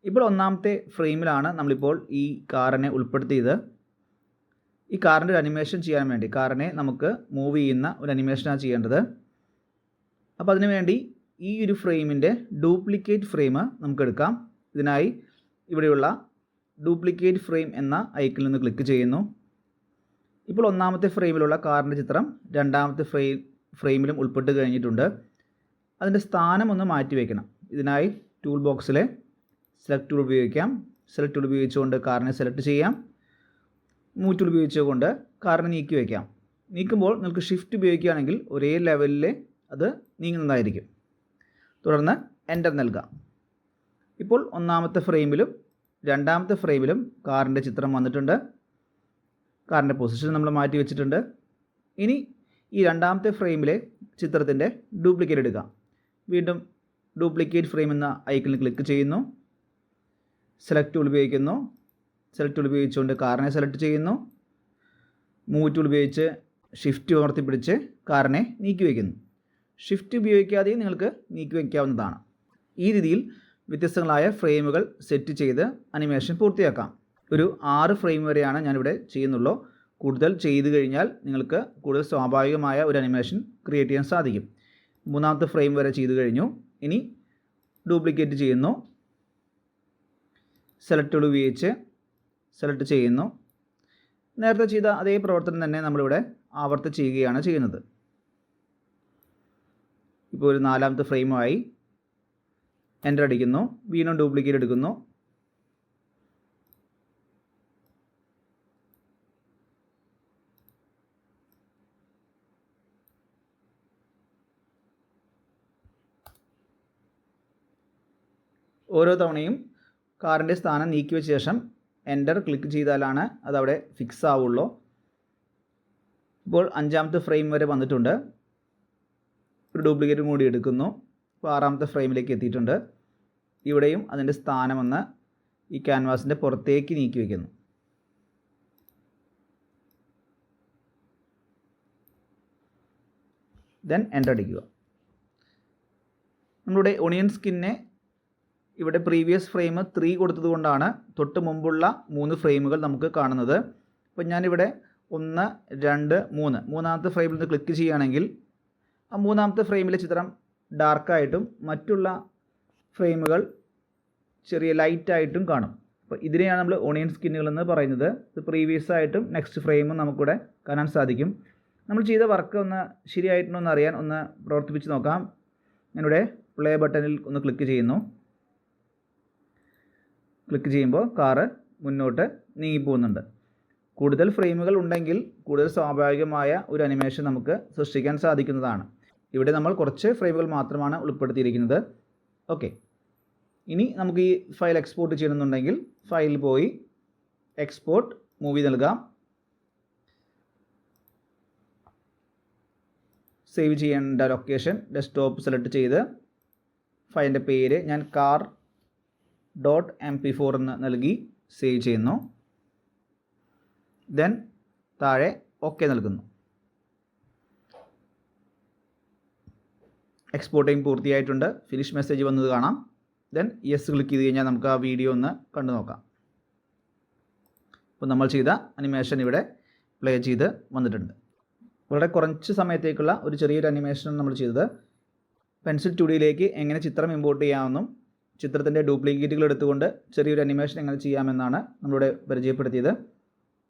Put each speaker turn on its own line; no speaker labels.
ഇപ്പോൾ ഒന്നാമത്തെ ഫ്രെയിമിലാണ് നമ്മളിപ്പോൾ ഈ കാറിനെ ഉൾപ്പെടുത്തിയത്. ഈ കാറിൻ്റെ ഒരു അനിമേഷൻ ചെയ്യാൻ വേണ്ടി കാറിനെ നമുക്ക് മൂവ് ചെയ്യുന്ന ഒരു അനിമേഷനാണ് ചെയ്യേണ്ടത്. അപ്പോൾ അതിനുവേണ്ടി ഈ ഒരു ഫ്രെയിമിൻ്റെ ഡ്യൂപ്ലിക്കേറ്റ് ഫ്രെയിം നമുക്ക് എടുക്കാം. ഇതിനായി ഇവിടെയുള്ള ഡ്യൂപ്ലിക്കേറ്റ് ഫ്രെയിം എന്ന ഐക്കണിൽ നിന്ന് ക്ലിക്ക് ചെയ്യുന്നു. ഇപ്പോൾ ഒന്നാമത്തെ ഫ്രെയിമിലുള്ള കാറിൻ്റെ ചിത്രം രണ്ടാമത്തെ ഫ്രെയിമിലും ഉൾപ്പെട്ട് കഴിഞ്ഞിട്ടുണ്ട്. അതിൻ്റെ സ്ഥാനം ഒന്ന് മാറ്റി വയ്ക്കണം. ഇതിനായി ടൂൾ ബോക്സിലെ സെലക്ട് ടൂൾ ഉപയോഗിക്കാം. സെലക്ട് ടൂൾ ഉപയോഗിച്ചുകൊണ്ട് കാറിനെ സെലക്ട് ചെയ്യാം. മൂവ് ടൂൾ ഉപയോഗിച്ചുകൊണ്ട് കാറിനെ നീക്കി വയ്ക്കാം. നീക്കുമ്പോൾ നിങ്ങൾക്ക് ഷിഫ്റ്റ് ഉപയോഗിക്കുകയാണെങ്കിൽ ഒരേ ലെവലിൽ അത് നീങ്ങുന്നതായിരിക്കും. തുടർന്ന് എൻ്റർ നൽകാം. ഇപ്പോൾ ഒന്നാമത്തെ ഫ്രെയിമിലും രണ്ടാമത്തെ ഫ്രെയിമിലും കാറിൻ്റെ ചിത്രം വന്നിട്ടുണ്ട്. കാറിൻ്റെ പൊസിഷൻ നമ്മൾ മാറ്റി വെച്ചിട്ടുണ്ട്. ഇനി ഈ രണ്ടാമത്തെ ഫ്രെയിമിലെ ചിത്രത്തിൻ്റെ ഡ്യൂപ്ലിക്കേറ്റ് എടുക്കാം. വീണ്ടും ഡ്യൂപ്ലിക്കേറ്റ് ഫ്രെയിം എന്ന ഐക്കണിൽ ക്ലിക്ക് ചെയ്യുന്നു. സെലക്ട് ടൂൾ ഉപയോഗിക്കുന്നു. സെലക്ട് ടൂൾ ഉപയോഗിച്ചുകൊണ്ട് കാറിനെ സെലക്ട് ചെയ്യുന്നു. മൂവ് ടൂൾ ഉപയോഗിച്ച് ഷിഫ്റ്റ് അമർത്തി പിടിച്ച് കാറിനെ നീക്കി വയ്ക്കുന്നു. ഷിഫ്റ്റ് ഉപയോഗിക്കാതെ നിങ്ങൾക്ക് നീക്കി വയ്ക്കാവുന്നതാണ്. ഈ രീതിയിൽ വ്യത്യസ്തങ്ങളായ ഫ്രെയിമുകൾ സെറ്റ് ചെയ്ത് അനിമേഷൻ പൂർത്തിയാക്കാം. ഒരു 6 ഫ്രെയിം വരെയാണ് ഞാനിവിടെ ചെയ്യുന്നുള്ളൂ. കൂടുതൽ ചെയ്തു കഴിഞ്ഞാൽ നിങ്ങൾക്ക് കൂടുതൽ സ്വാഭാവികമായ ഒരു അനിമേഷൻ ക്രിയേറ്റ് ചെയ്യാൻ സാധിക്കും. മൂന്നാമത്തെ ഫ്രെയിം വരെ ചെയ്തു കഴിഞ്ഞു. ഇനി ഡ്യൂപ്ലിക്കേറ്റ് ചെയ്യുന്നു. സെലക്ട് ടൂൾ ഉപയോഗിച്ച് സെലക്ട് ചെയ്യുന്നു. നേരത്തെ ചെയ്ത അതേ പ്രവർത്തനം തന്നെ നമ്മളിവിടെ ആവർത്തിച്ച് ചെയ്യുകയാണ് ചെയ്യുന്നത്. ഇപ്പോൾ ഒരു നാലാമത്തെ ഫ്രെയിമായി എൻ്റർ അടിക്കുന്നു. വീണ്ടും ഡ്യൂപ്ലിക്കേറ്റ് എടുക്കുന്നു. ഓരോ തവണയും കാറിൻ്റെ സ്ഥാനം നീക്കി വെച്ച ശേഷം എൻ്റർ ക്ലിക്ക് ചെയ്താലാണ് അതവിടെ ഫിക്സ് ആവുള്ളൂ. ഇപ്പോൾ അഞ്ചാമത്തെ ഫ്രെയിം വരെ വന്നിട്ടുണ്ട്. ഒരു ഡ്യൂപ്ലിക്കേറ്റ് കൂടി എടുക്കുന്നു. ഇപ്പോൾ ആറാമത്തെ ഫ്രെയിമിലേക്ക് എത്തിയിട്ടുണ്ട്. ഇവിടെയും അതിൻ്റെ സ്ഥാനമൊന്ന് ഈ ക്യാൻവാസിൻ്റെ പുറത്തേക്ക് നീക്കി വയ്ക്കുന്നു. ദെൻ എൻ്റർ അടിക്കുക. നമ്മളുടെ ഒണിയൻ സ്കിന്നെ ഇവിടെ പ്രീവിയസ് ഫ്രെയിം 3 കൊടുത്തതുകൊണ്ടാണ് തൊട്ട് മുമ്പുള്ള 3 ഫ്രെയിമുകൾ നമുക്ക് കാണുന്നത്. അപ്പോൾ ഞാനിവിടെ 1, 2, 3 മൂന്നാമത്തെ ഫ്രെയിമിൽ നിന്ന് ക്ലിക്ക് ചെയ്യുകയാണെങ്കിൽ ആ മൂന്നാമത്തെ ഫ്രെയിമിലെ ചിത്രം ഡാർക്കായിട്ടും മറ്റുള്ള ഫ്രെയിമുകൾ ചെറിയ ലൈറ്റായിട്ടും കാണും. അപ്പോൾ ഇതിനെയാണ് നമ്മൾ ഓണിയൻ സ്കിന്നുകൾ എന്ന് പറയുന്നത്. ഇത് പ്രീവിയസ് ആയിട്ടും നെക്സ്റ്റ് ഫ്രെയിമും നമുക്കിവിടെ കാണാൻ സാധിക്കും. നമ്മൾ ചെയ്ത വർക്ക് ഒന്ന് ശരിയായിട്ടുണ്ടോ എന്ന് അറിയാൻ ഒന്ന് പ്രവർത്തിപ്പിച്ച് നോക്കാം. ഞാനിവിടെ പ്ലേ ബട്ടണിൽ ഒന്ന് ക്ലിക്ക് ചെയ്യുന്നു. ക്ലിക്ക് ചെയ്യുമ്പോൾ കാറ് മുന്നോട്ട് നീങ്ങിപ്പോകുന്നുണ്ട്. കൂടുതൽ ഫ്രെയിമുകൾ ഉണ്ടെങ്കിൽ കൂടുതൽ സ്വാഭാവികമായ ഒരു അനിമേഷൻ നമുക്ക് സൃഷ്ടിക്കാൻ സാധിക്കുന്നതാണ്. ഇവിടെ നമ്മൾ കുറച്ച് ഫ്രെയിമുകൾ മാത്രമാണ് ഉൾപ്പെടുത്തിയിരിക്കുന്നത്. ഓക്കെ, ഇനി നമുക്ക് ഈ ഫയൽ എക്സ്പോർട്ട് ചെയ്യണമെന്നുണ്ടെങ്കിൽ ഫയലിൽ പോയി എക്സ്പോർട്ട് മൂവി നൽകാം. സേവ് ചെയ്യേണ്ട ലൊക്കേഷൻ ഡെസ്ക്ടോപ്പ് സെലക്ട് ചെയ്ത് ഫയലിൻ്റെ പേര് ഞാൻ car.mp4 എന്ന് നൽകി സേവ് ചെയ്യുന്നു. ദെൻ താഴെ ഓക്കെ നൽകുന്നു. എക്സ്പോർട്ടിങ് പൂർത്തിയായിട്ടുണ്ട്. ഫിനിഷ് മെസ്സേജ് വന്നത് കാണാം. ദെൻ യെസ് ക്ലിക്ക് ചെയ്ത് കഴിഞ്ഞാൽ നമുക്ക് ആ വീഡിയോ ഒന്ന് കണ്ടു നോക്കാം. അപ്പോൾ നമ്മൾ ചെയ്ത അനിമേഷൻ ഇവിടെ പ്ലേ ചെയ്ത് വന്നിട്ടുണ്ട്. വളരെ കുറച്ച് സമയത്തേക്കുള്ള ഒരു ചെറിയൊരു അനിമേഷനാണ് നമ്മൾ ചെയ്തത്. പെൻസിൽ 2Dയിലേക്ക് എങ്ങനെ ചിത്രം ഇമ്പോർട്ട് ചെയ്യാമെന്നും ചിത്രത്തിൻ്റെ ഡ്യൂപ്ലിക്കേറ്റുകൾ എടുത്തുകൊണ്ട് ചെറിയൊരു അനിമേഷൻ എങ്ങനെ ചെയ്യാമെന്നാണ് നമ്മളിവിടെ പരിചയപ്പെടുത്തിയത്.